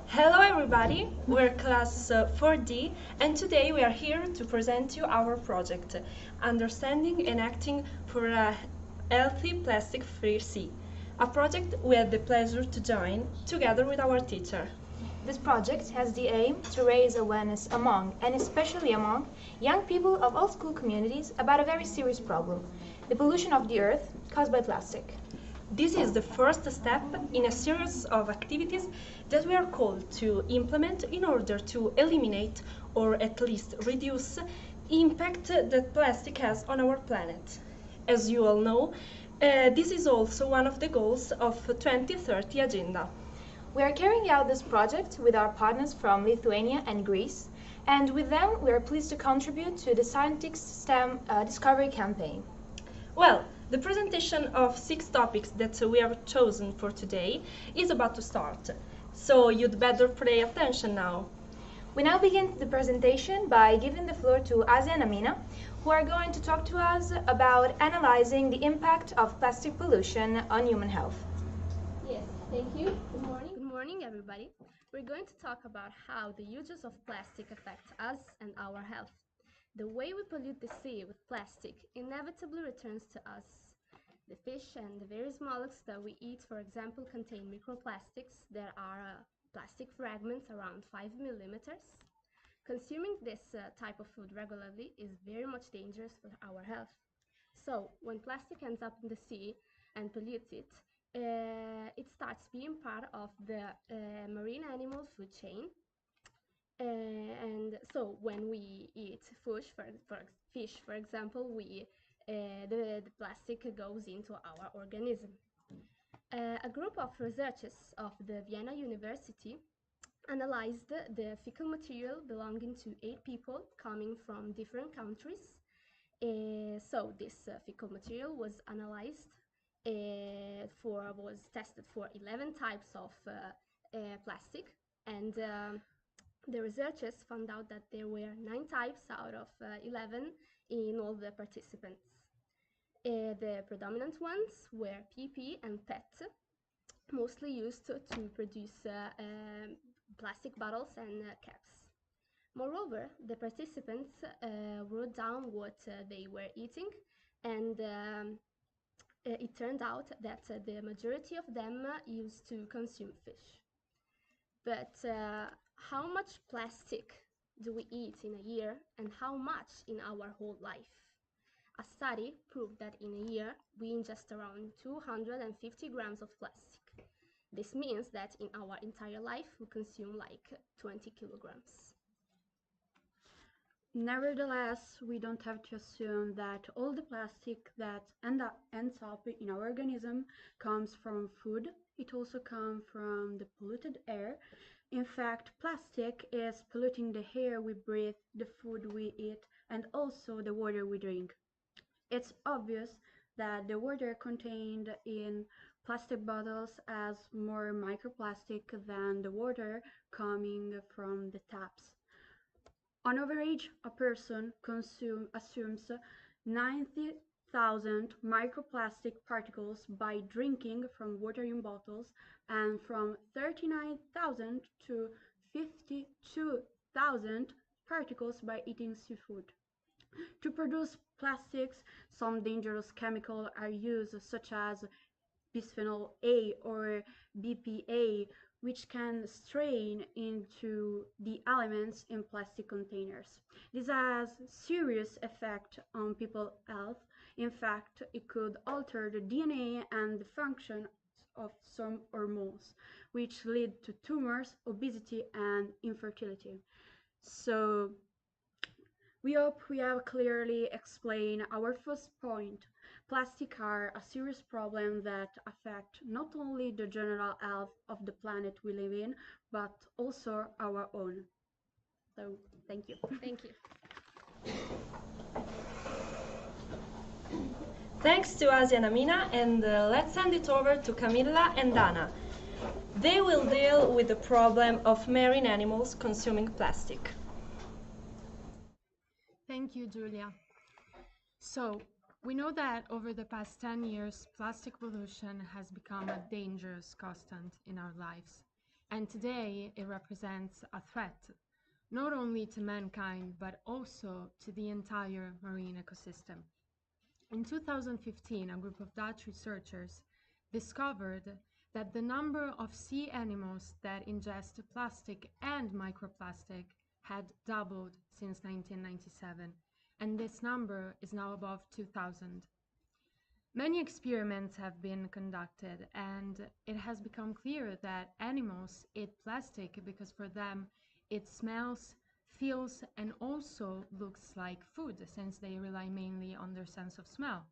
Hello everybody, we're class 4D and today we are here to present you our project, Understanding and Acting for a Healthy Plastic-Free Sea, a project we had the pleasure to join together with our teacher. This project has the aim to raise awareness among, and especially among, young people of all school communities about a very serious problem, the pollution of the earth caused by plastic. This is the first step in a series of activities that we are called to implement in order to eliminate or at least reduce the impact that plastic has on our planet. As you all know, this is also one of the goals of 2030 agenda. We are carrying out this project with our partners from Lithuania and Greece, and with them we are pleased to contribute to the Scientix STEM Discovery campaign. Well, the presentation of 6 topics that we have chosen for today is about to start, so you'd better pay attention now. We now begin the presentation by giving the floor to Asia and Amina, who are going to talk to us about analyzing the impact of plastic pollution on human health. Yes, thank you. Good morning. Good morning, everybody. We're going to talk about how the uses of plastic affect us and our health. The way we pollute the sea with plastic inevitably returns to us. The fish and the various mollusks that we eat, for example, contain microplastics. There are plastic fragments around 5 millimeters. Consuming this type of food regularly is very much dangerous for our health. So, when plastic ends up in the sea and pollutes it, it starts being part of the marine animal food chain. And so when we eat fish, for example, the plastic goes into our organism. A group of researchers of the Vienna University analyzed the fecal material belonging to 8 people coming from different countries. So this fecal material was analyzed was tested for 11 types of plastic, and the researchers found out that there were 9 types out of 11 in all the participants. The predominant ones were PP and PET, mostly used to produce plastic bottles and caps. Moreover, the participants wrote down what they were eating, and it turned out that the majority of them used to consume fish. But how much plastic do we eat in a year, and how much in our whole life? A study proved that in a year we ingest around 250 grams of plastic. This means that in our entire life we consume like 20 kilograms. Nevertheless, we don't have to assume that all the plastic that ends up in our organism comes from food. It also comes from the polluted air. In fact, plastic is polluting the air we breathe, the food we eat, and also the water we drink. It's obvious that the water contained in plastic bottles has more microplastic than the water coming from the taps. On average, a person assumes 90,000 microplastic particles by drinking from water in bottles, and from 39,000 to 52,000 particles by eating seafood. To produce plastics, some dangerous chemicals are used, such as bisphenol A or BPA, which can strain into the elements in plastic containers. This has serious effect on people's health. In fact, it could alter the DNA and the function of some hormones, which lead to tumors, obesity, and infertility. So, we hope we have clearly explained our first point. Plastic are a serious problem that affect not only the general health of the planet we live in, but also our own. So, thank you. Thank you. Thanks to Asia and Amina, and let's hand it over to Camilla and Anna. They will deal with the problem of marine animals consuming plastic. Thank you, Julia. So, We know that over the past 10 years, plastic pollution has become a dangerous constant in our lives. And today it represents a threat, not only to mankind, but also to the entire marine ecosystem. In 2015, a group of Dutch researchers discovered that the number of sea animals that ingest plastic and microplastic had doubled since 1997, and this number is now above 2,000. Many experiments have been conducted, and it has become clear that animals eat plastic because for them it smells, feels, and also looks like food, since they rely mainly on their sense of smell.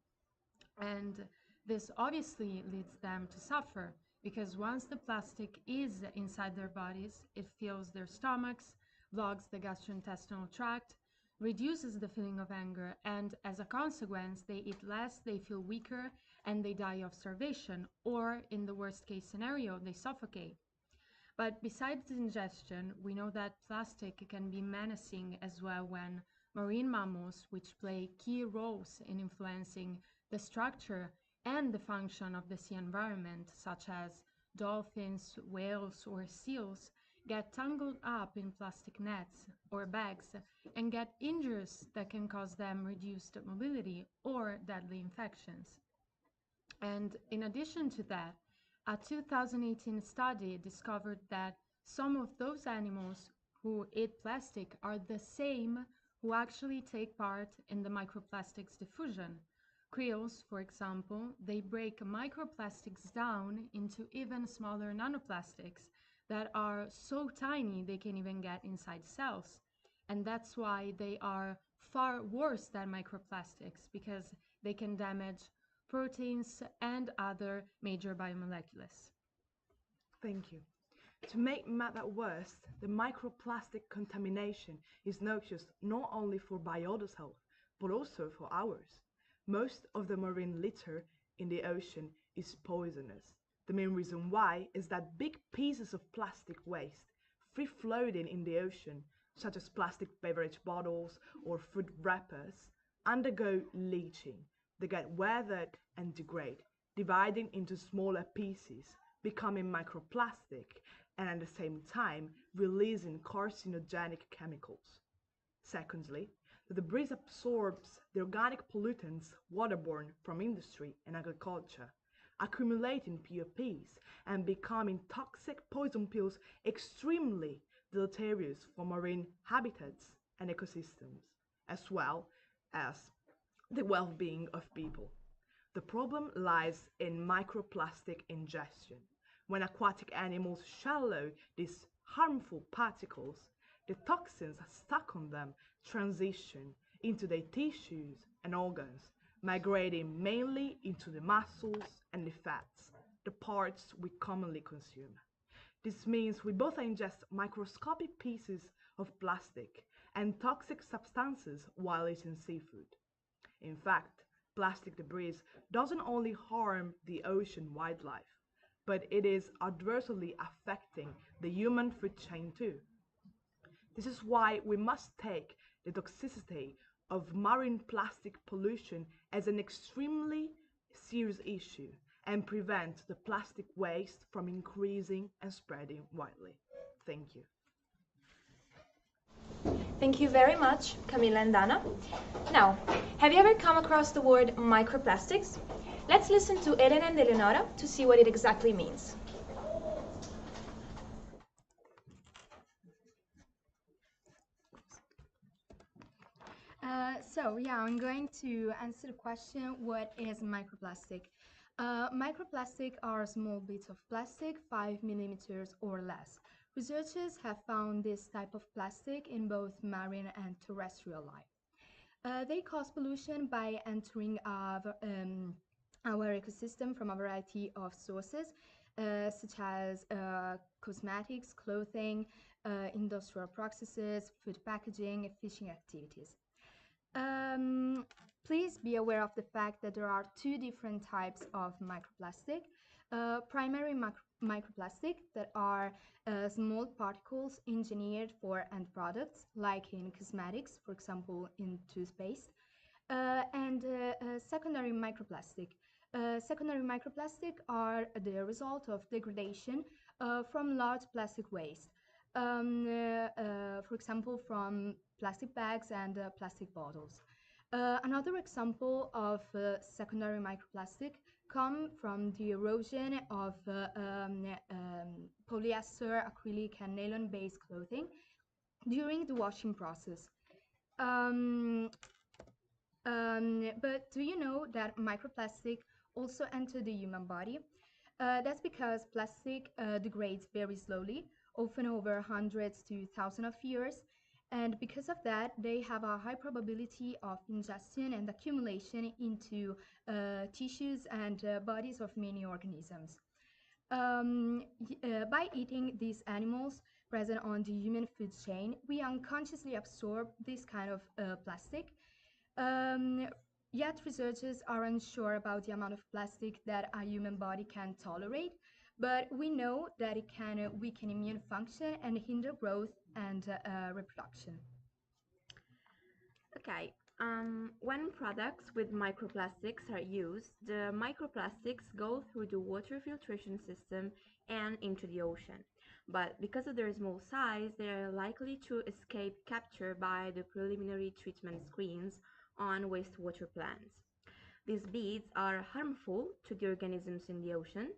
And this obviously leads them to suffer, because once the plastic is inside their bodies, it fills their stomachs, blocks the gastrointestinal tract, reduces the feeling of anger, and as a consequence, they eat less, they feel weaker, and they die of starvation, or in the worst case scenario, they suffocate. But besides ingestion, we know that plastic can be menacing as well when marine mammals, which play key roles in influencing the structure and the function of the sea environment, such as dolphins, whales, or seals, get tangled up in plastic nets or bags and get injuries that can cause them reduced mobility or deadly infections. And in addition to that, a 2018 study discovered that some of those animals who eat plastic are the same who actually take part in the microplastics diffusion. Krill, for example, they break microplastics down into even smaller nanoplastics that are so tiny they can even get inside cells. And that's why they are far worse than microplastics, because they can damage proteins and other major biomolecules. Thank you. To make matters worse, the microplastic contamination is noxious not only for biodos' health, but also for ours. Most of the marine litter in the ocean is poisonous. The main reason why is that big pieces of plastic waste free-floating in the ocean, such as plastic beverage bottles or food wrappers, undergo leaching. They get weathered and degrade, dividing into smaller pieces, becoming microplastic, and at the same time releasing carcinogenic chemicals. Secondly, the debris absorbs the organic pollutants waterborne from industry and agriculture, accumulating POPs and becoming toxic poison pills extremely deleterious for marine habitats and ecosystems, as well as the well-being of people. The problem lies in microplastic ingestion. When aquatic animals swallow these harmful particles, the toxins stuck on them transition into their tissues and organs, migrating mainly into the muscles and the fats, the parts we commonly consume. This means we both ingest microscopic pieces of plastic and toxic substances while eating seafood. In fact, plastic debris doesn't only harm the ocean wildlife, but it is adversely affecting the human food chain too. This is why we must take the toxicity of marine plastic pollution as an extremely serious issue and prevent the plastic waste from increasing and spreading widely. Thank you. Thank you very much, Camilla and Dana. Now, have you ever come across the word microplastics? Let's listen to Elena and Eleonora to see what it exactly means. I'm going to answer the question, what is microplastic? Microplastic are small bits of plastic, 5 millimeters or less. Researchers have found this type of plastic in both marine and terrestrial life. They cause pollution by entering our ecosystem from a variety of sources, such as cosmetics, clothing, industrial processes, food packaging, and fishing activities. Please be aware of the fact that there are two different types of microplastic. Primary microplastic, that are small particles engineered for end products, like in cosmetics, for example in toothpaste. and secondary microplastic. Secondary microplastic are the result of degradation from large plastic waste. For example, from plastic bags and plastic bottles. Another example of secondary microplastic come from the erosion of polyester, acrylic, and nylon-based clothing during the washing process. But do you know that microplastic also enter the human body? That's because plastic degrades very slowly, often over hundreds to thousands of years, and because of that, they have a high probability of ingestion and accumulation into tissues and bodies of many organisms. By eating these animals present on the human food chain, we unconsciously absorb this kind of plastic. Um, Yet researchers are unsure about the amount of plastic that a human body can tolerate, but we know that it can weaken immune function and hinder growth and reproduction. Okay, when products with microplastics are used, the microplastics go through the water filtration system and into the ocean. But because of their small size, they are likely to escape capture by the preliminary treatment screens on wastewater plants. These beads are harmful to the organisms in the ocean,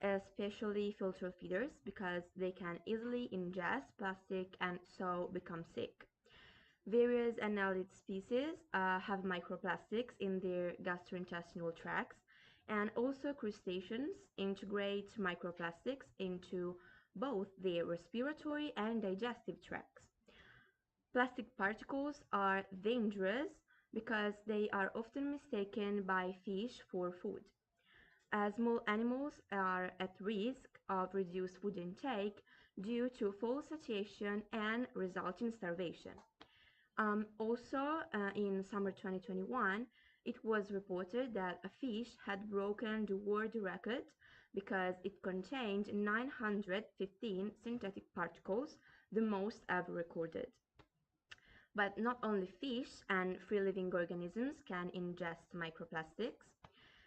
especially filter feeders, because they can easily ingest plastic and so become sick. Various annelid species have microplastics in their gastrointestinal tracts, and also crustaceans integrate microplastics into both their respiratory and digestive tracts. Plastic particles are dangerous because they are often mistaken by fish for food. Small animals are at risk of reduced food intake due to false satiation and resulting starvation. In summer 2021, it was reported that a fish had broken the world record because it contained 915 synthetic particles, the most ever recorded. But not only fish and free-living organisms can ingest microplastics.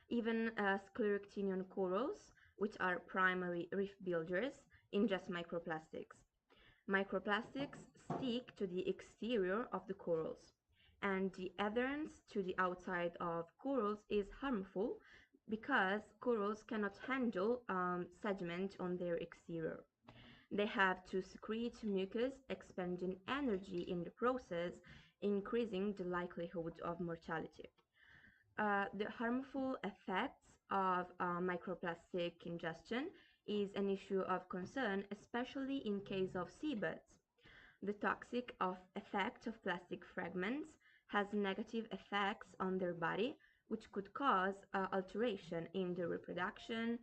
Even scleractinian corals, which are primary reef builders, ingest microplastics. Microplastics stick to the exterior of the corals, and the adherence to the outside of corals is harmful because corals cannot handle sediment on their exterior. They have to secrete mucus, expending energy in the process, increasing the likelihood of mortality. The harmful effects of microplastic ingestion is an issue of concern, especially in case of seabirds. The toxic effect of plastic fragments has negative effects on their body, which could cause alteration in the reproduction,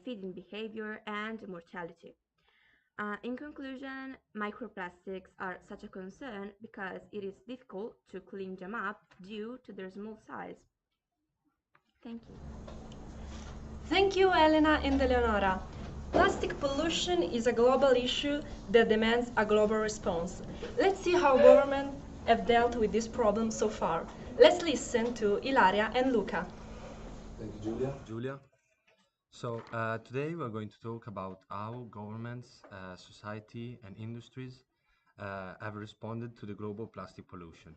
feeding behavior, and mortality. In conclusion, microplastics are such a concern because it is difficult to clean them up due to their small size. Thank you. Thank you, Elena and Eleonora. Plastic pollution is a global issue that demands a global response. Let's see how governments have dealt with this problem so far. Let's listen to Ilaria and Luca. Thank you, Julia. So today we're going to talk about how governments, society and industries have responded to the global plastic pollution.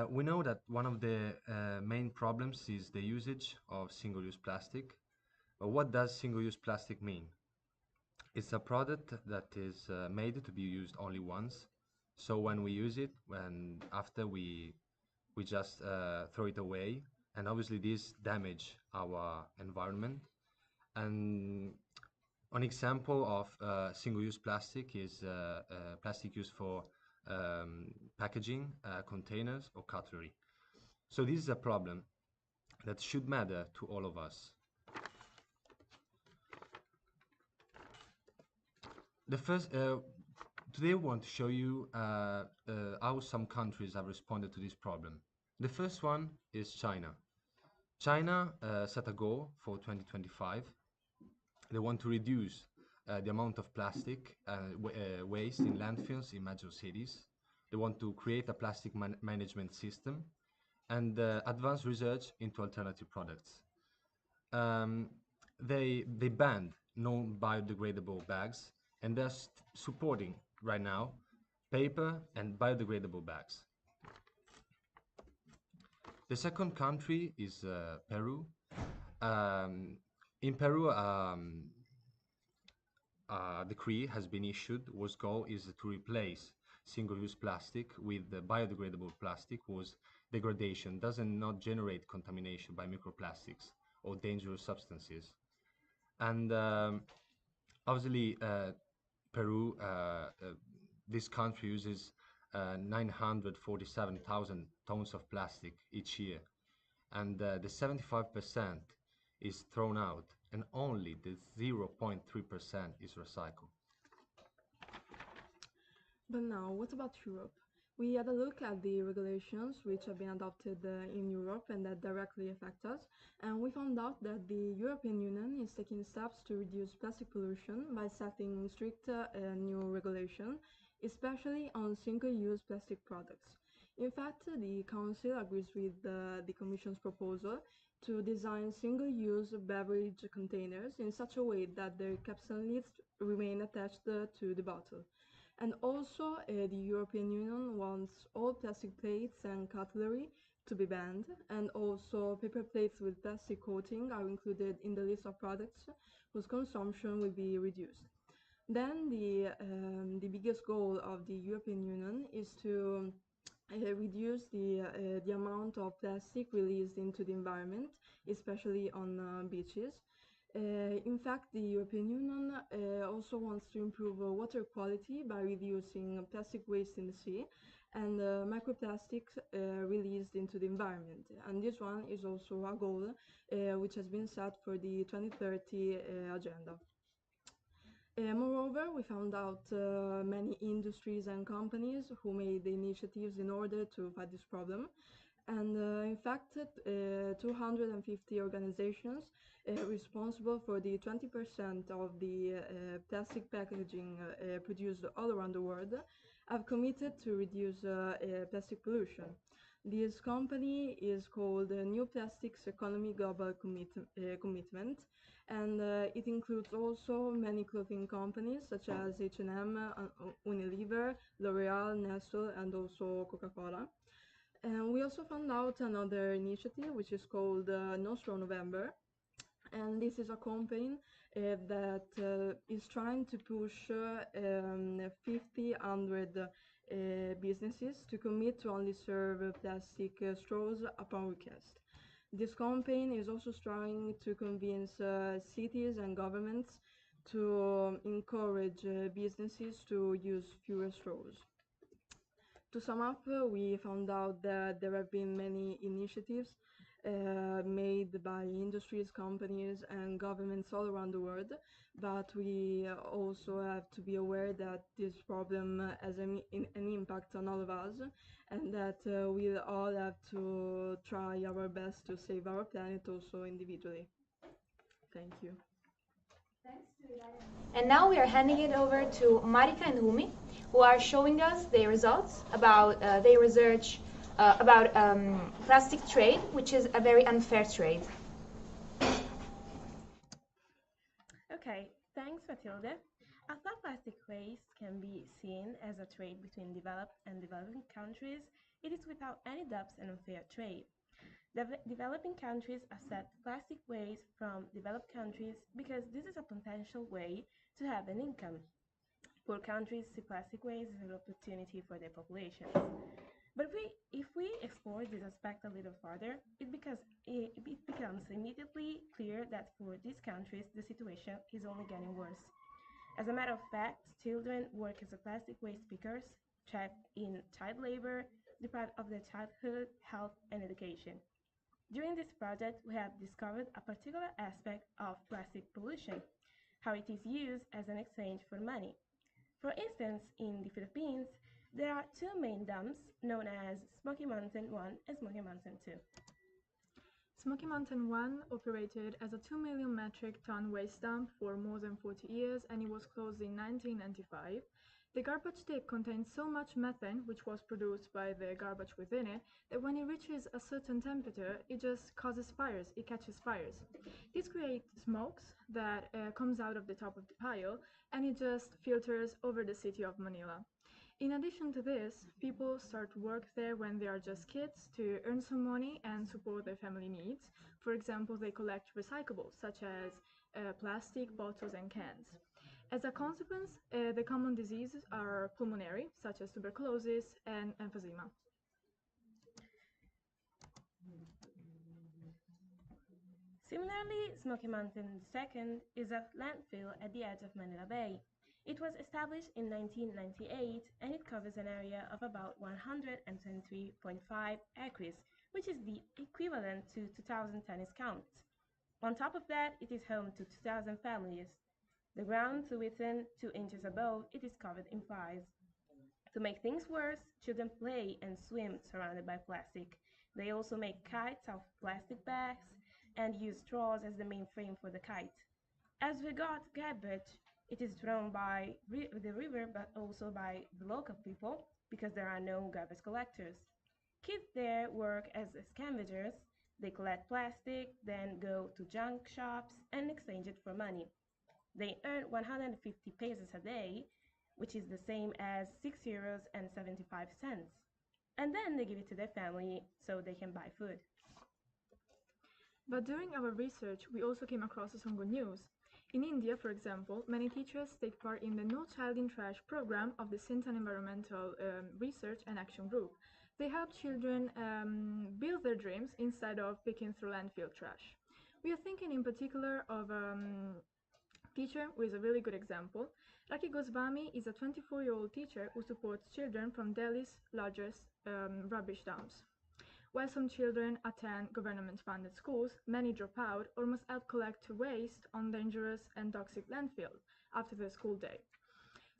We know that one of the main problems is the usage of single-use plastic. But what does single-use plastic mean? It's a product that is made to be used only once. So when we use it, after we just throw it away, and obviously this damage our environment. And an example of single-use plastic is plastic used for packaging, containers or cutlery. So this is a problem that should matter to all of us. Today I want to show you how some countries have responded to this problem. The first one is China. China set a goal for 2025. They want to reduce the amount of plastic waste in landfills in major cities. They want to create a plastic management system, and advance research into alternative products. They banned non-biodegradable bags, and they're supporting right now paper and biodegradable bags. The second country is Peru. In Peru, a decree has been issued whose goal is to replace single-use plastic with biodegradable plastic whose degradation doesn't not generate contamination by microplastics or dangerous substances. And obviously, Peru, this country uses 947,000 tons of plastic each year, and the 75% is thrown out, and only the 0.3% is recycled. But now, what about Europe? We had a look at the regulations which have been adopted in Europe and that directly affect us, and we found out that the European Union is taking steps to reduce plastic pollution by setting strict new regulation, especially on single-use plastic products. In fact, the Council agrees with the Commission's proposal to design single-use beverage containers in such a way that their caps and lids remain attached to the bottle. And also, the European Union wants all plastic plates and cutlery to be banned, and also paper plates with plastic coating are included in the list of products whose consumption will be reduced. Then the biggest goal of the European Union is to reduce the amount of plastic released into the environment, especially on beaches. In fact, the European Union also wants to improve water quality by reducing plastic waste in the sea and microplastics released into the environment. And this one is also a goal which has been set for the 2030 agenda. Moreover, we found out many industries and companies who made initiatives in order to fight this problem. And in fact, 250 organizations responsible for the 20% of the plastic packaging produced all around the world have committed to reduce plastic pollution. This company is called New Plastics Economy Global Commitment, and it includes also many clothing companies such as H&M, Unilever, L'Oreal, Nestle, and also Coca-Cola. And we also found out another initiative which is called No Straw November, and this is a campaign that is trying to push 100 businesses to commit to only serve plastic straws upon request. This campaign is also trying to convince cities and governments to encourage businesses to use fewer straws. To sum up, we found out that there have been many initiatives made by industries, companies, and governments all around the world, but we also have to be aware that this problem has an impact on all of us, and that we all have to try our best to save our planet also individually. Thank you. And now we are handing it over to Marika and Humi, who are showing us their results about their research about plastic trade, which is a very unfair trade. Okay, thanks Matilde. Although plastic waste can be seen as a trade between developed and developing countries, it is without any doubts an unfair trade. Developing countries accept plastic waste from developed countries because this is a potential way to have an income. Poor countries see plastic waste as an opportunity for their populations. But if we explore this aspect a little further, it becomes immediately clear that for these countries the situation is only getting worse. As a matter of fact, children work as plastic waste pickers, trapped in child labor, deprived of their childhood, health, and education. During this project, we have discovered a particular aspect of plastic pollution, how it is used as an exchange for money. For instance, in the Philippines, there are two main dumps known as Smoky Mountain 1 and Smoky Mountain 2. Smoky Mountain 1 operated as a 2 million metric ton waste dump for more than 40 years, and it was closed in 1995. The garbage tip contains so much methane, which was produced by the garbage within it, that when it reaches a certain temperature, it just causes fires, it catches fires. This creates smokes that comes out of the top of the pile, and it just filters over the city of Manila. In addition to this, people start to work there when they are just kids to earn some money and support their family needs. For example, they collect recyclables such as plastic, bottles, and cans. As a consequence, the common diseases are pulmonary, such as tuberculosis and emphysema. Similarly, Smoky Mountain II is a landfill at the edge of Manila Bay. It was established in 1998 and it covers an area of about 123.5 acres, which is the equivalent to 2,000 tennis courts. On top of that, it is home to 2,000 families. The ground to within 2 inches above it is covered in flies. To make things worse, children play and swim surrounded by plastic. They also make kites out of plastic bags and use straws as the main frame for the kite. As regards garbage, it is thrown by the river but also by the local people because there are no garbage collectors. Kids there work as scavengers. They collect plastic, then go to junk shops and exchange it for money. They earn 150 pesos a day, which is the same as 6 euros and 75 cents. And then they give it to their family so they can buy food. But during our research, we also came across some good news. In India, for example, many teachers take part in the No Child in Trash program of the Sintan Environmental Research and Action Group. They help children build their dreams instead of picking through landfill trash. We are thinking in particular of teacher who is a really good example. Raki Goswami is a 24-year-old teacher who supports children from Delhi's largest rubbish dumps. While some children attend government-funded schools, many drop out or must help collect waste on dangerous and toxic landfills after the school day.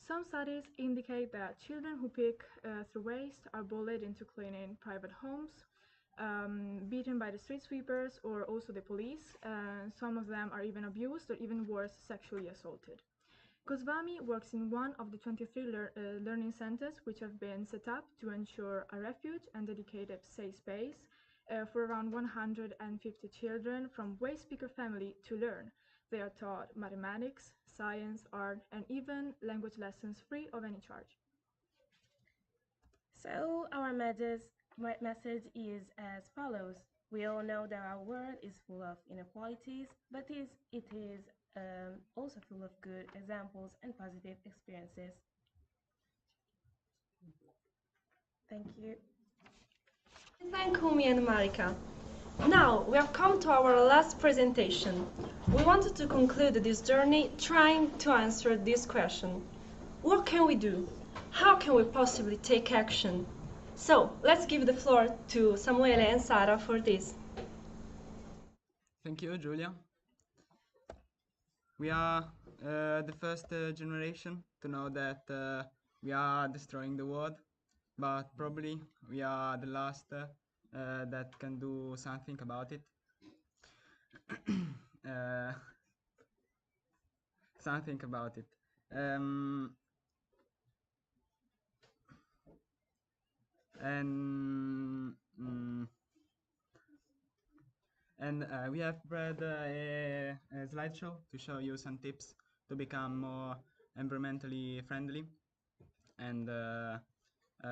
Some studies indicate that children who pick through waste are bullied into cleaning private homes, beaten by the street sweepers or also the police. Some of them are even abused or even worse, sexually assaulted. Goswami works in one of the 23 learning centers which have been set up to ensure a refuge and dedicated safe space for around 150 children from waste picker family to learn. They are taught mathematics, science, art, and even language lessons free of any charge. So our message is as follows. We all know that our world is full of inequalities, but it is also full of good examples and positive experiences. Thank you. Thank Kumi and Marika. Now we have come to our last presentation. We wanted to conclude this journey trying to answer this question. What can we do? How can we possibly take action? So let's give the floor to Samuele and Sara for this. Thank you, Giulia. We are the first generation to know that we are destroying the world, but probably we are the last that can do something about it. Something about it. We have prepared a slideshow to show you some tips to become more environmentally friendly. And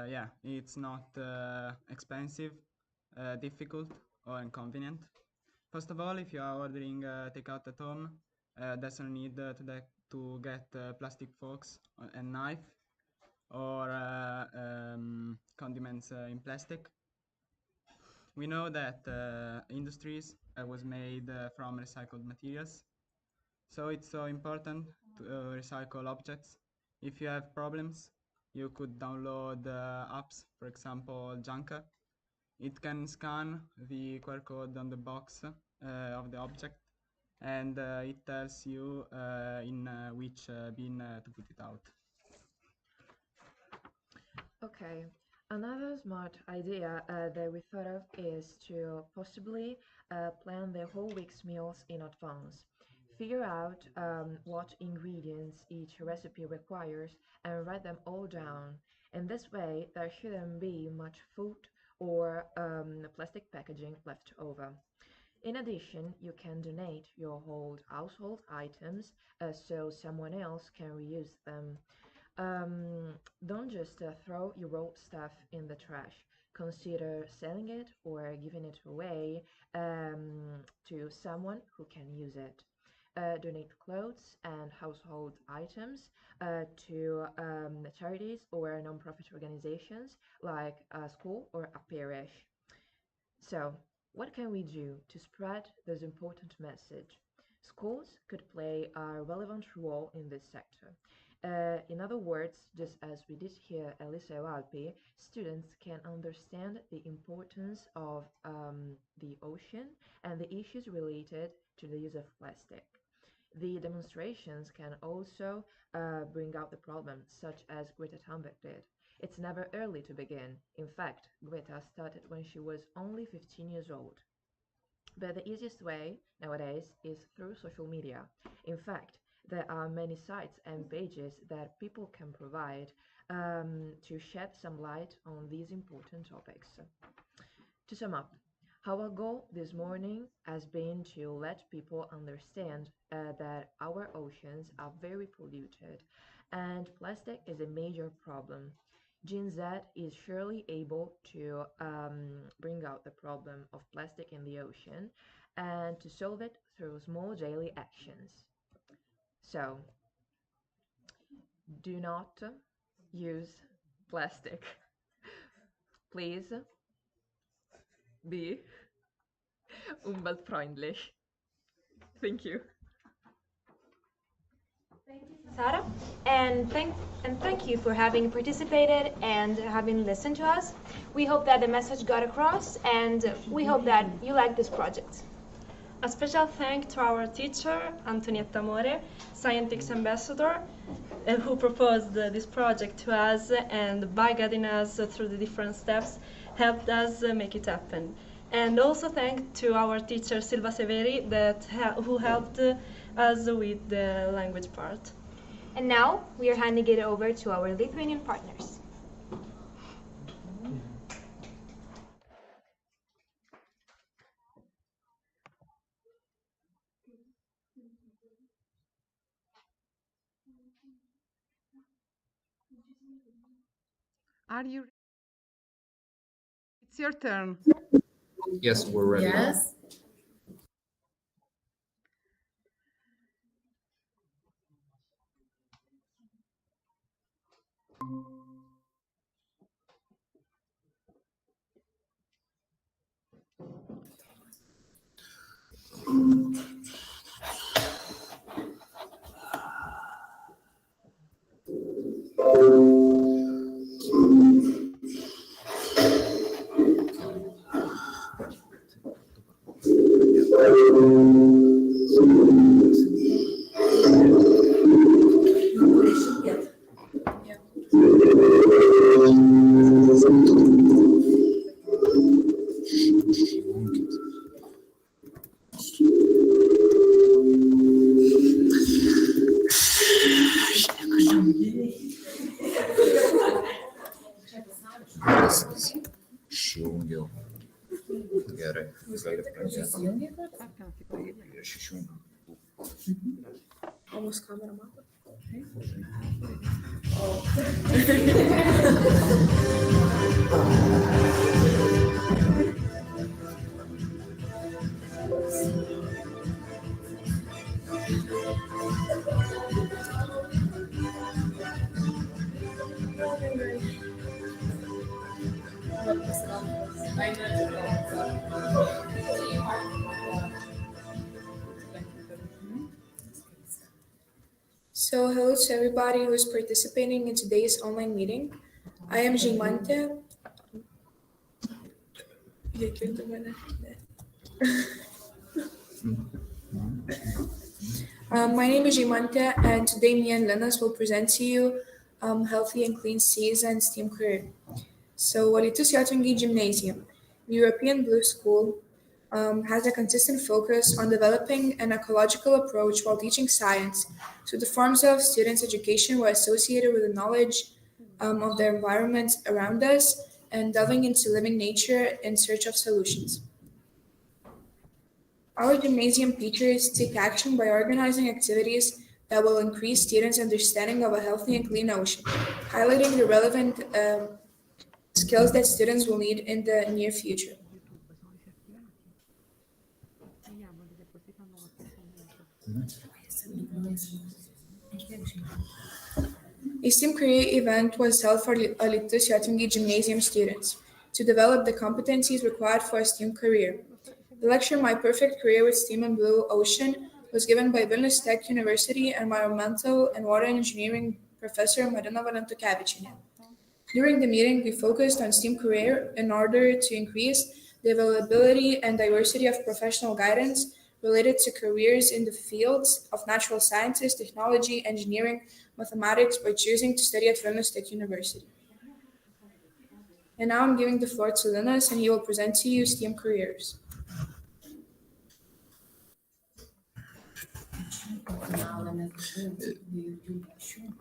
yeah, it's not expensive, difficult, or inconvenient. First of all, if you are ordering takeout at home, there's no need to get plastic forks and knife or condiments in plastic. We know that industries was made from recycled materials, so it's so important to recycle objects. If you have problems, you could download apps, for example, Junker. It can scan the QR code on the box of the object, and it tells you in which bin to put it out. Okay, another smart idea that we thought of is to possibly plan the whole week's meals in advance. figure out what ingredients each recipe requires and write them all down. In this way, there shouldn't be much food or plastic packaging left over. In addition, you can donate your old household items so someone else can reuse them. Don't just throw your old stuff in the trash. Consider selling it or giving it away to someone who can use it. Donate clothes and household items to charities or non-profit organizations like a school or a parish. So, what can we do to spread this important message? Schools could play a relevant role in this sector. In other words, just as we did here at Liceo Alpi, students can understand the importance of the ocean and the issues related to the use of plastic. The demonstrations can also bring out the problem, such as Greta Thunberg did. It's never early to begin. In fact, Greta started when she was only 15 years old. But the easiest way nowadays is through social media. In fact, there are many sites and pages that people can provide to shed some light on these important topics. To sum up, our goal this morning has been to let people understand that our oceans are very polluted and plastic is a major problem. Gen Z is surely able to bring out the problem of plastic in the ocean and to solve it through small daily actions. So, do not use plastic. Please be umweltfreundlich. Thank you. Sara, and thank you for having participated and having listened to us. We hope that the message got across, and we hope that you like this project. A special thank to our teacher, Antonietta More, Scientix ambassador, who proposed this project to us and by guiding us through the different steps, helped us make it happen. And also thank to our teacher, Silva Severi, who helped us with the language part. And now, we are handing it over to our Lithuanian partners. Are you ready? It's your turn. Yes, we're ready. Yes. Išjungiau. Gerai, gali pradėti. Aš išjungiau. O mūsų kamera mato? So, hello to everybody who is participating in today's online meeting. I am Žymantė. My name is Žymantė, and today me and Linas will present to you Healthy and Clean Seas and STEAM Career. So, Alytus Jotvingių Gymnasium, the European Blue School, has a consistent focus on developing an ecological approach while teaching science. So the forms of students' education were associated with the knowledge of the environment around us and delving into living nature in search of solutions. Our gymnasium teachers take action by organizing activities that will increase students' understanding of a healthy and clean ocean, highlighting the relevant skills that students will need in the near future. A STEAM career event was held for Alytus Jotvingių Gymnasium students to develop the competencies required for a STEAM career. The lecture My Perfect Career with STEAM and Blue Ocean was given by Vilnius Tech University Environmental and Water Engineering Professor Marina Valentukevičienė. During the meeting, we focused on STEAM career in order to increase the availability and diversity of professional guidance related to careers in the fields of natural sciences, technology, engineering, mathematics by choosing to study at Vilnius Tech University. And now I'm giving the floor to Linus and he will present to you STEAM careers.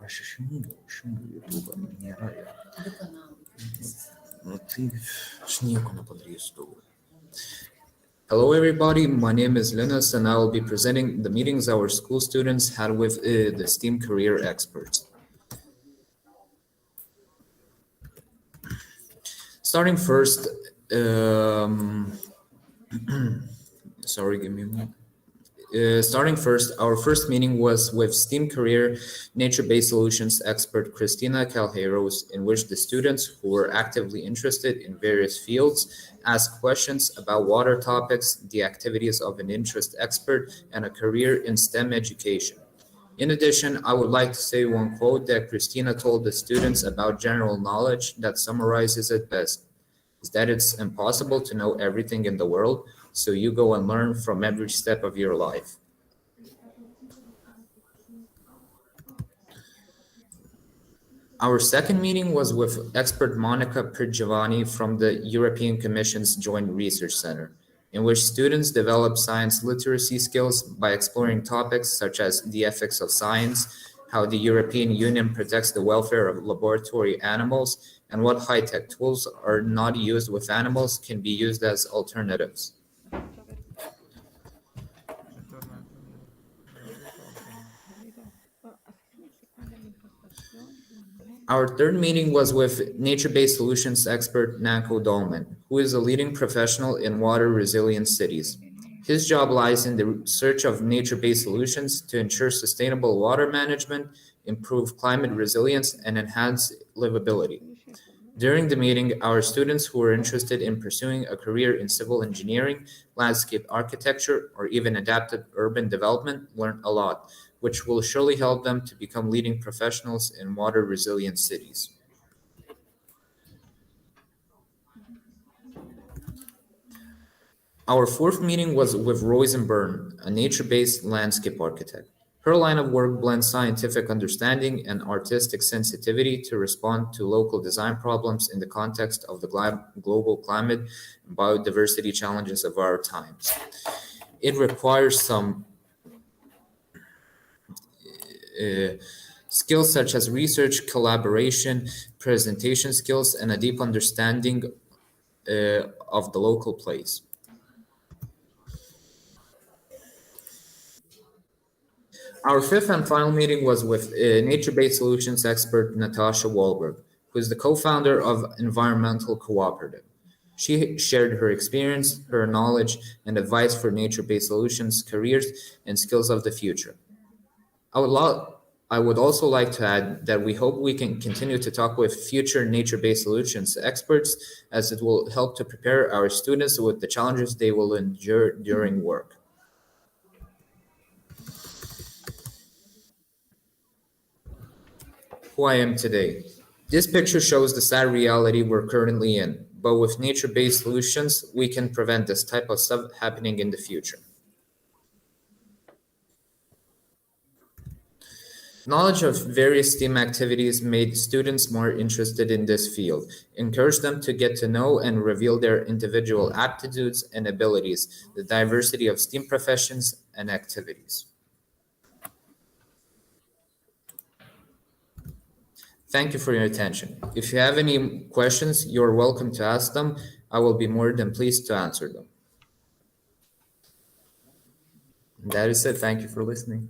Aš išjungiau YouTube, nėra jo. Tai aš nieko nepadarysiu daugiau. Hello everybody, my name is Linus and I will be presenting the meetings our school students had with the STEAM career experts. Starting first, sorry, give me a moment. Our first meeting was with STEAM career nature-based solutions expert Christina Calheiros, in which the students who were actively interested in various fields asked questions about water topics, the activities of an interest expert, and a career in STEM education. In addition, I would like to say one quote that Christina told the students about general knowledge that summarizes it best, is that it's impossible to know everything in the world, so you go and learn from every step of your life. Our second meeting was with expert Monica Prigiovanni from the European Commission's Joint Research Center, in which students develop science literacy skills by exploring topics such as the ethics of science, how the European Union protects the welfare of laboratory animals, and what high-tech tools are not used with animals can be used as alternatives. Our third meeting was with nature-based solutions expert Nanko Dolman, who is a leading professional in water resilient cities. His job lies in the search of nature-based solutions to ensure sustainable water management, improve climate resilience, and enhance livability. During the meeting, our students who were interested in pursuing a career in civil engineering, landscape architecture, or even adaptive urban development learned a lot, which will surely help them to become leading professionals in water resilient cities. Our fourth meeting was with Roisenburn, a nature-based landscape architect. Her line of work blends scientific understanding and artistic sensitivity to respond to local design problems in the context of the global climate and biodiversity challenges of our times. It requires some skills such as research, collaboration, presentation skills, and a deep understanding of the local place. Our fifth and final meeting was with nature-based solutions expert Natasha Wahlberg, who is the co-founder of Environmental Cooperative. She shared her experience, her knowledge, and advice for nature-based solutions, careers, and skills of the future. I would also like to add that we hope we can continue to talk with future nature-based solutions experts, as it will help to prepare our students with the challenges they will endure during work. Who I am today. This picture shows the sad reality we're currently in, but with nature-based solutions, we can prevent this type of stuff happening in the future. Knowledge of various STEAM activities made students more interested in this field, encouraged them to get to know and reveal their individual aptitudes and abilities, the diversity of STEAM professions and activities. Thank you for your attention. If you have any questions, you're welcome to ask them. I will be more than pleased to answer them. And that is it. Thank you for listening.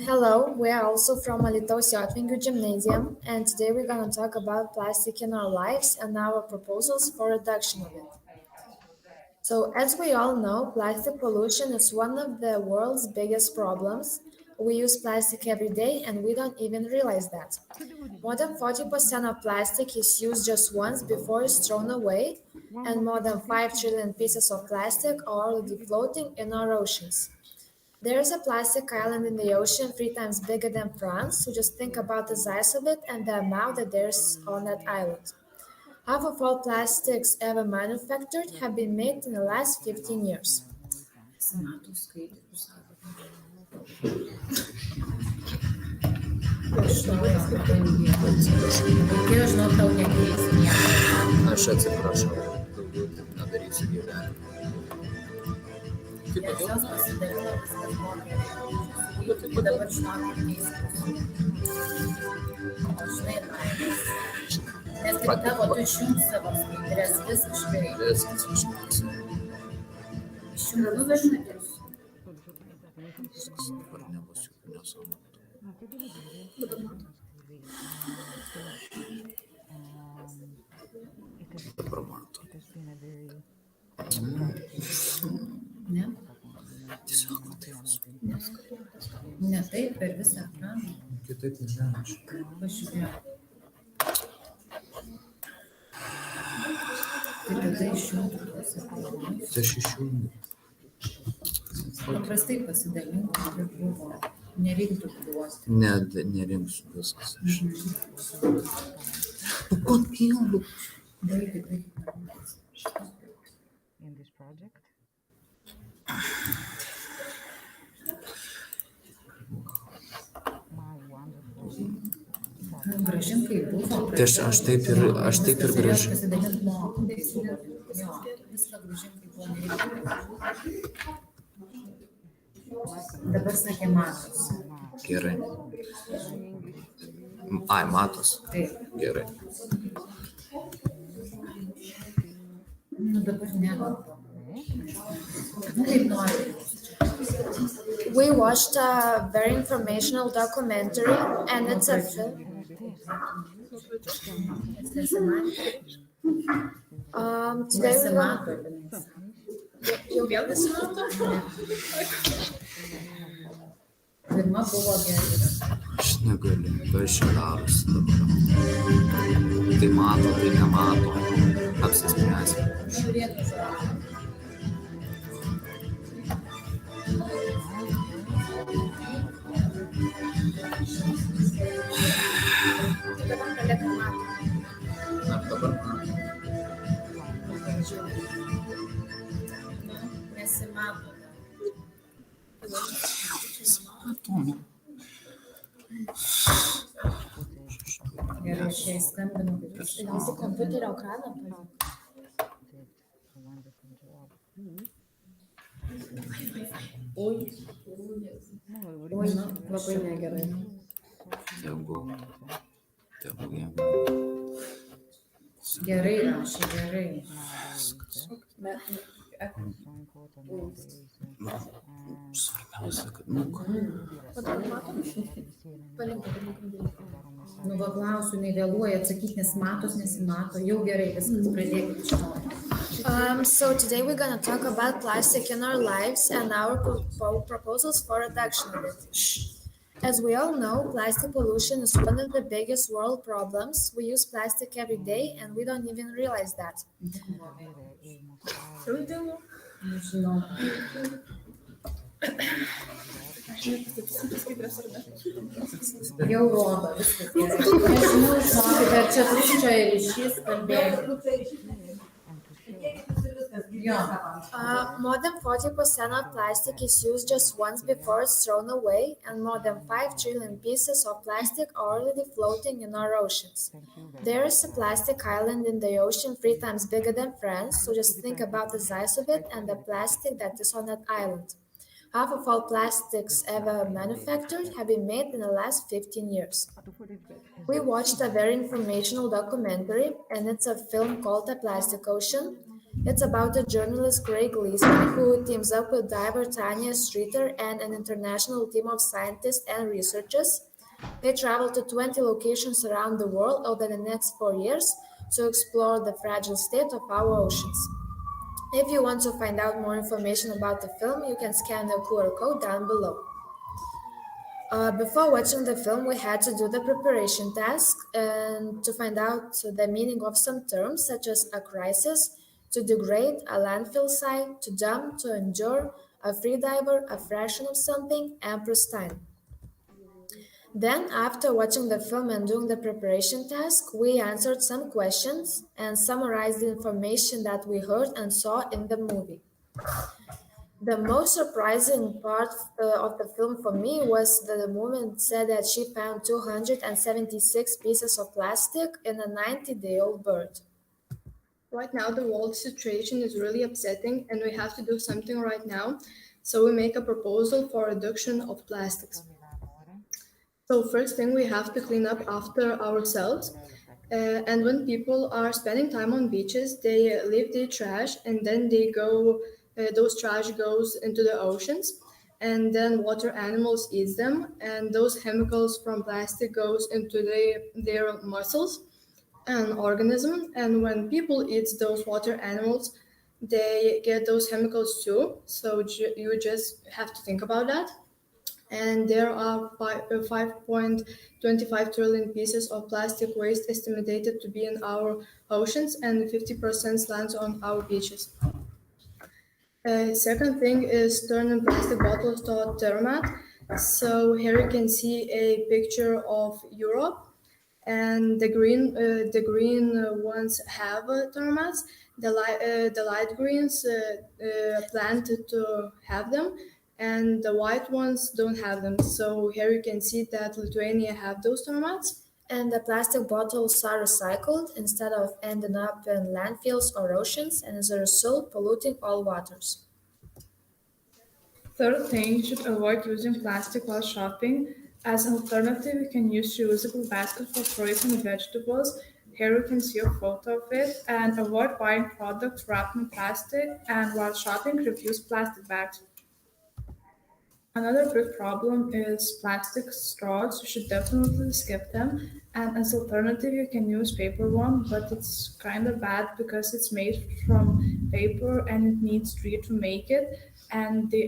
Hello, we are also from Alytaus Jotvingių Gymnasium, and today we're going to talk about plastic in our lives and our proposals for reduction of it. So, as we all know, plastic pollution is one of the world's biggest problems. We use plastic every day and we don't even realize that. More than 40% of plastic is used just once before it's thrown away, and more than 5 trillion pieces of plastic are already floating in our oceans. There is a plastic island in the ocean 3 times bigger than France, so just think about the size of it and the amount that there's on that island. Half of all plastics ever manufactured have been made in the last 15 years. Aš atsiprašau, daugiau taip nedarysiu gyvenime. Kaip Jos pasidalino viskas moteriai. Dabar žinok, žinai, nes kaip tavo, tu išjungi savo skaidrės visiškai. Išjungi nuvežnutės. Dabar nebus jokių nesąmonų. Dabar mato. Ne? Tiesiog taip. Ne taip, per visą ekraną. Kitaip nežinau. Pažiūrėk. Tai tada išjungti tuos ekraną. Tai aš išjungiu. Paprastai pasidalink, kaip buvo. Nereiktų duosti. Ne, nerinksiu viskas. Ko kilbu? Baigi. In this project? My wonderful. Gražin kaip buvo. Tai aš taip ir gražin. Pasidalint mokai. Jo, viską gražin kaip buvo nereiktų. Dabar sakė matos. Gerai. Ai, matos. Taip. Gerai. Dabar negalvo. Kaip nori. We watched a very informational documentary, and it's a film. Today we Jau vėl nesimato? Pirma buvo gerai. Aš negaliu, kas čia darosi dabar. Tai mato, tai nemato. Apsispręsim. Žiūrėtų žodžiu. Ar dabar mato? Nesimato. Gerai, aš jai skambinu. Gal tik kompiuterio ekraną paliko. Wonderful job. Wi-Fi. Oi. Oi, labai negerai. Gerai rašė, gerai. Svarbiausia, kad moka. Nu, va klausiu, nevėluoja atsakyti, nes matos, nesimato. Jau gerai, viskas, pradėkit iš naujo. So today we're going to talk about plastic in our lives and our proposals for reduction of it. As we all know, plastic pollution is one of the biggest world problems. We use plastic every day and we don't even realize that. Jau rodo, viskas gerai. Nežinau, žinokit, ar čia tuščio ryšys kalbėti. More than 40% of plastic is used just once before it's thrown away, and more than 5 trillion pieces of plastic are already floating in our oceans. There is a plastic island in the ocean 3 times bigger than France, so just think about the size of it and the plastic that is on that island. Half of all plastics ever manufactured have been made in the last 15 years. We watched a very informational documentary, and it's a film called The Plastic Ocean. It's about the journalist Craig Gleason, who teams up with diver Tanya Streeter and an international team of scientists and researchers. They travel to 20 locations around the world over the next 4 years to explore the fragile state of our oceans. If you want to find out more information about the film, you can scan the QR code down below. Before watching the film, we had to do the preparation task and to find out the meaning of some terms such as a crisis, to degrade, a landfill site, to dump, to endure, a freediver, a fraction of something, and pristine. Then, after watching the film and doing the preparation task, we answered some questions and summarized the information that we heard and saw in the movie. The most surprising part of the film for me was that the woman said that she found 276 pieces of plastic in a 90-day-old bird. Right now, the world situation is really upsetting and we have to do something right now. So we make a proposal for reduction of plastics. So first thing, we have to clean up after ourselves. And when people are spending time on beaches, they leave their trash and then those trash goes into the oceans, and then water animals eat them, and those chemicals from plastic goes into their muscles and organism. And when people eat those water animals, they get those chemicals too. So you just have to think about that. And there are 5.25 trillion pieces of plastic waste estimated to be in our oceans, and 50% lands on our beaches. Second thing is turning plastic bottles to thermomat. So here you can see a picture of Europe, and the green ones have thermomats. The light greens plan to have them, and the white ones don't have them. So here you can see that Lithuania have those thermomats. And the plastic bottles are recycled instead of ending up in landfills or oceans, and as a result, polluting all waters. Third thing, you should avoid using plastic while shopping. As an alternative, you can use reusable baskets for fruits and vegetables. Here you can see a photo of it, and avoid buying products wrapped in plastic, and while shopping, refuse plastic bags. Another big problem is plastic straws. You should definitely skip them. And as alternative, you can use paper one, but it's kind of bad because it's made from paper and it needs treat to make it, and they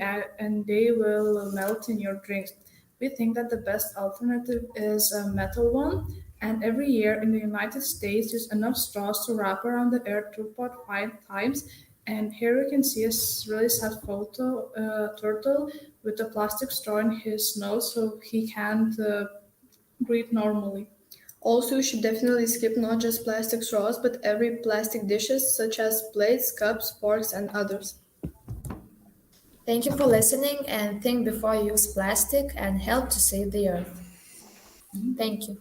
will melt in your drinks. We think that the best alternative is a metal one. And every year in the United States, use enough straws to wrap around the earth 2.5 times. And here you can see a really sad photo, turtle with a plastic straw in his nose, so he can't breathe normally. Also, you should definitely skip not just plastic straws, but every plastic dishes, such as plates, cups, forks, and others. Thank you for listening, and think before you use plastic and help to save the earth. Thank you.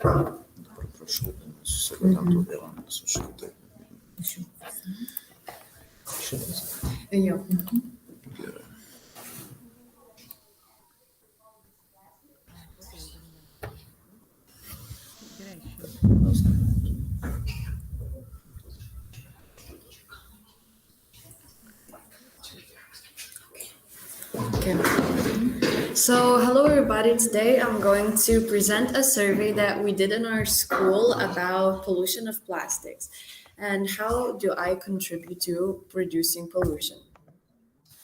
Prašau, susigadintų vėl su šitai. Šitas. Jo. Gerai. Okay. So, hello everybody. Today I'm going to present a survey that we did in our school about pollution of plastics and how do I contribute to reducing pollution.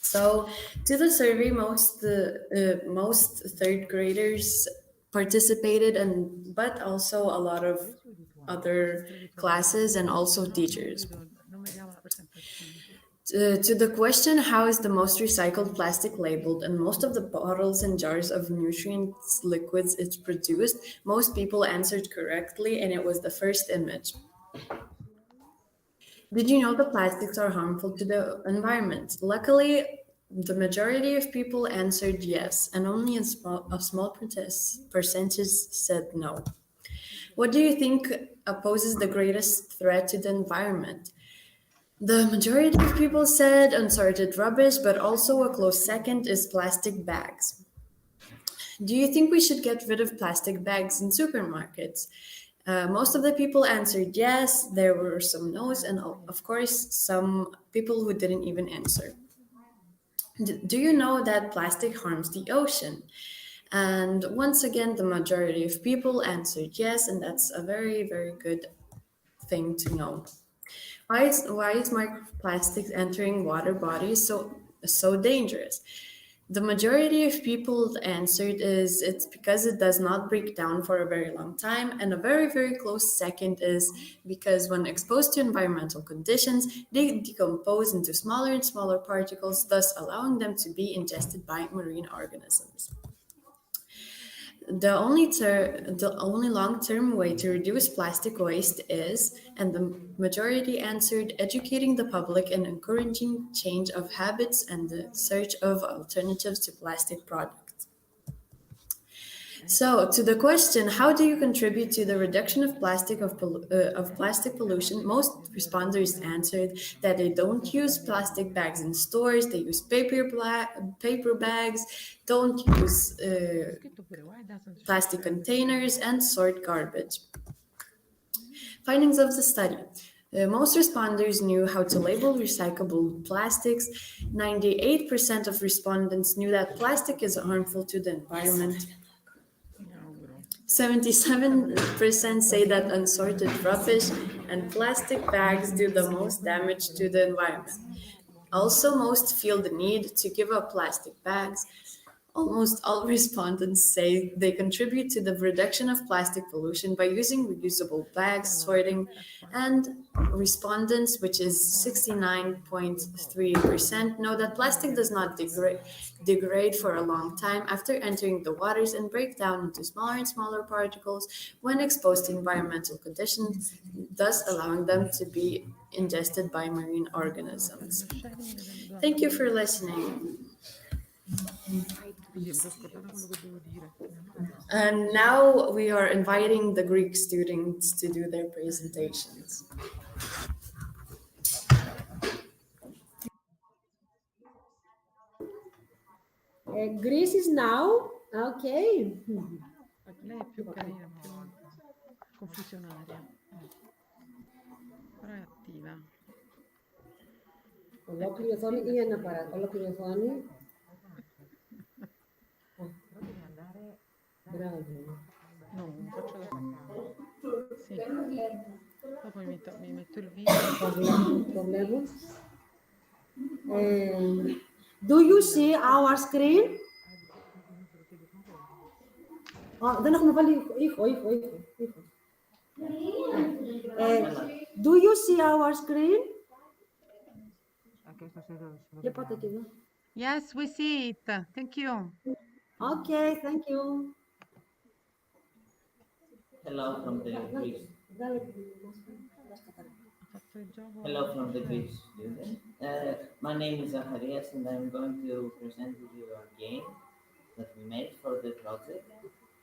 So, to the survey, most third graders participated, but also a lot of other classes and also teachers. To the question, how is the most recycled plastic labeled, and most of the bottles and jars of nutrients liquids it's produced, most people answered correctly, and it was the first image. Did you know the plastics are harmful to the environment? Luckily, the majority of people answered yes, and only a small percentage said no. What do you think poses the greatest threat to the environment? The majority of people said unsorted rubbish, but also a close second is plastic bags. Do you think we should get rid of plastic bags in supermarkets? Most of the people answered yes. There were some no's, and of course, some people who didn't even answer. Do you know that plastic harms the ocean? And once again, the majority of people answered yes, and that's a very, very good thing to know. Why is microplastics entering water bodies so dangerous? The majority of people answered is it's because it does not break down for a very long time, and a very, very close second is because when exposed to environmental conditions, they decompose into smaller and smaller particles, thus allowing them to be ingested by marine organisms. The only long-term way to reduce plastic waste is, and the majority answered, educating the public and encouraging change of habits and the search of alternatives to plastic products. So, to the question, how do you contribute to the reduction of plastic pollution? Most responders answered that they don't use plastic bags in stores. They use paper bags, don't use plastic containers, and sort garbage. Findings of the study. Most responders knew how to label recyclable plastics. 98% of respondents knew that plastic is harmful to the environment. 77% say that unsorted rubbish and plastic bags do the most damage to the environment. Also, most feel the need to give up plastic bags. Almost all respondents say they contribute to the reduction of plastic pollution by using reusable bags, sorting, and respondents, which is 69.3%, know that plastic does not degrade for a long time after entering the waters and break down into smaller and smaller particles when exposed to environmental conditions, thus allowing them to be ingested by marine organisms. Thank you for listening. And now we are inviting the Greek students to do their presentations. Greece is now? Okay. Lei è più carina, più confusionaria. Però è attiva. Ολόκληρη οθόνη ή ένα παράδειγμα. Ολόκληρη οθόνη. Bravo. No, non faccio da sì. Dopo mi metto il video. Do you see our screen? Δεν έχουμε βάλει ήχο. Do you see our screen? Για πάτε και εδώ. Yes, we see it. Thank you. Okay, thank you. Hello from the Greece. Hello from the Greek student. My name is Zacharias and I'm going to present to you our game that we made for the project.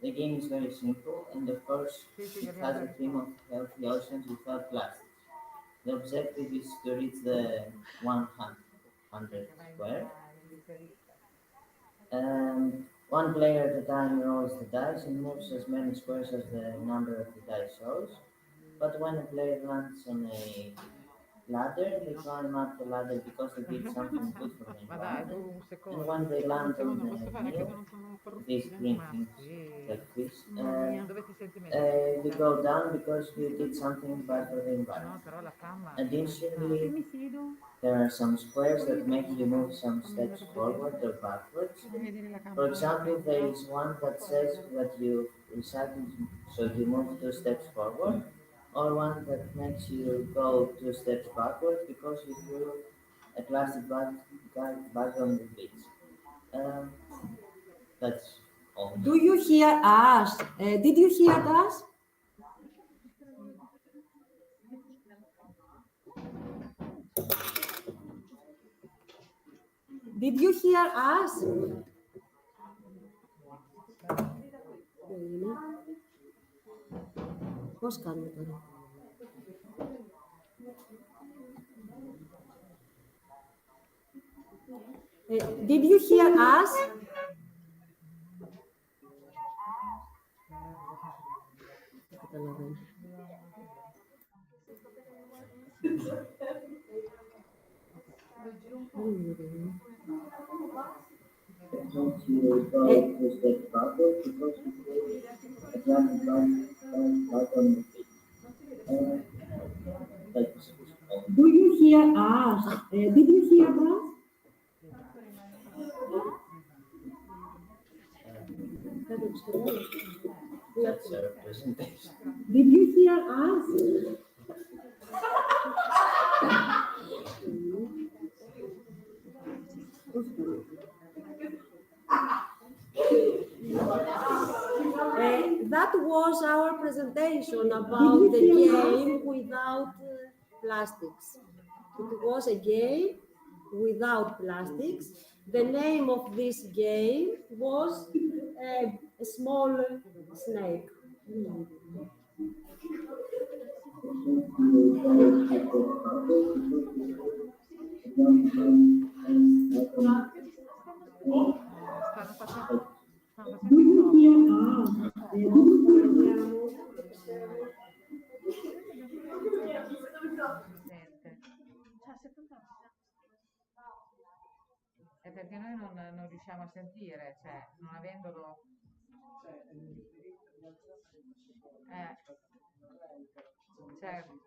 The game is very simple and of course it has a theme of healthy oceans without plastics. The objective is to reach the 100 square. One player at a time rolls the dice and moves as many squares as the number of the dice shows. But when a player lands on a ladder, they climb up the ladder because they did something good for the environment. And when they land on the hill, these green things like fish, we go down because we did something bad for the environment. Additionally, there are some squares that make you move some steps forward or backwards. For example, there is one that says that you recycle, so you move 2 steps forward, or one that makes you go 2 steps backwards because you threw a plastic bag on the beach. That's all. Do you hear us? Did you hear us? Did you hear us? Πώς κάνουμε τώρα? Did you hear us? Δεν καταλαβαίνω. Do you hear us? Did you hear us? That's our presentation. Did you hear us? That was our presentation about the game without plastics. It was a game without plastics. The name of this game was a small snake. Do you hear us? È perché noi non riusciamo a sentire, cioè non avendolo. Certo,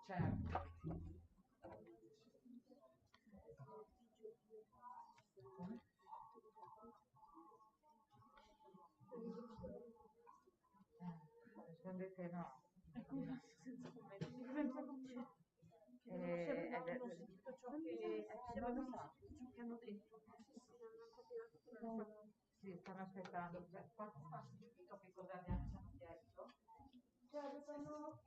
certo. Rispondete no. Sì, stanno aspettando. Quanto fa sentito che cosa mi hanno chiesto? Cosa riceviamo?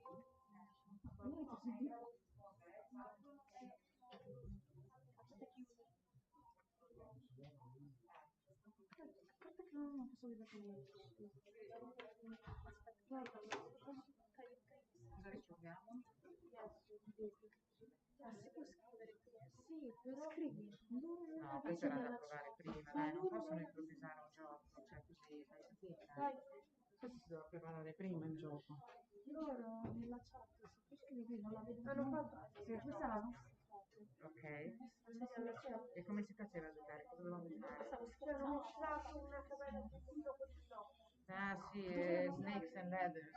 Sì, però scrivi. No, questo era da provare prima, dai, non possono improvvisare un gioco, cioè così, fai fatica. Questo si doveva preparare prima il gioco. Loro nella chat, se tu scrivi non la vedono. Hanno fatto. Questa è la nostra foto. Ok. E come si faceva a giocare? Cosa dovevamo fare? C'era una mostrata una camera di tutto questo. Ah sì, Snakes and Ladders.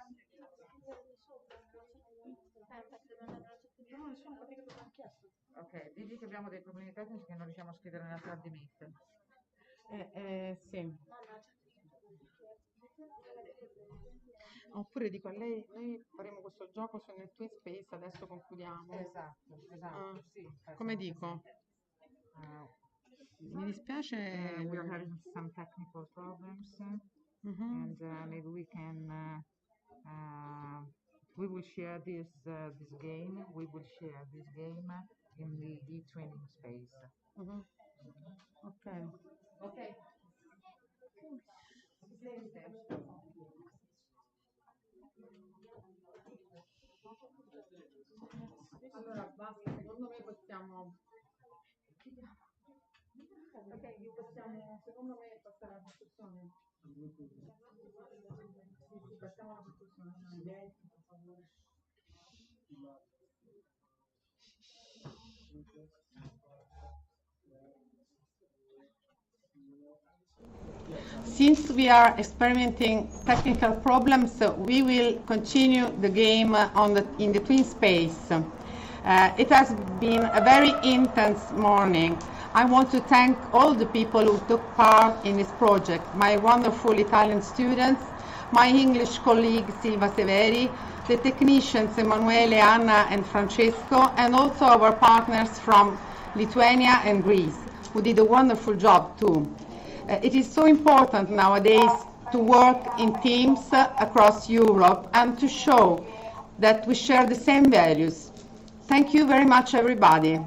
Ok, digli che abbiamo dei problemi tecnici che non riusciamo a scrivere nella chat di Meet. Sì. Oppure dico a lei, noi faremo questo gioco su nel Twin Space, adesso concludiamo. Esatto, sì. Come dico? Mi dispiace. We are having some technical problems and maybe we can we will will share this game. We will share this game in the eTwinning space. Okay. Okay. Allora, basta, secondo me possiamo... Ok, possiamo, secondo me, passare alla discussione. Sì, passiamo alla discussione. Since we are experimenting technical problems, we will continue the game in the twin space. It has been a very intense morning. I want to thank all the people who took part in this project, my wonderful Italian students, my English colleague Silva Severi, the technicians Emanuele, Anna and Francesco, and also our partners from Lithuania and Greece, who did a wonderful job too. It is so important nowadays to work in teams across Europe and to show that we share the same values. Thank you very much, everybody.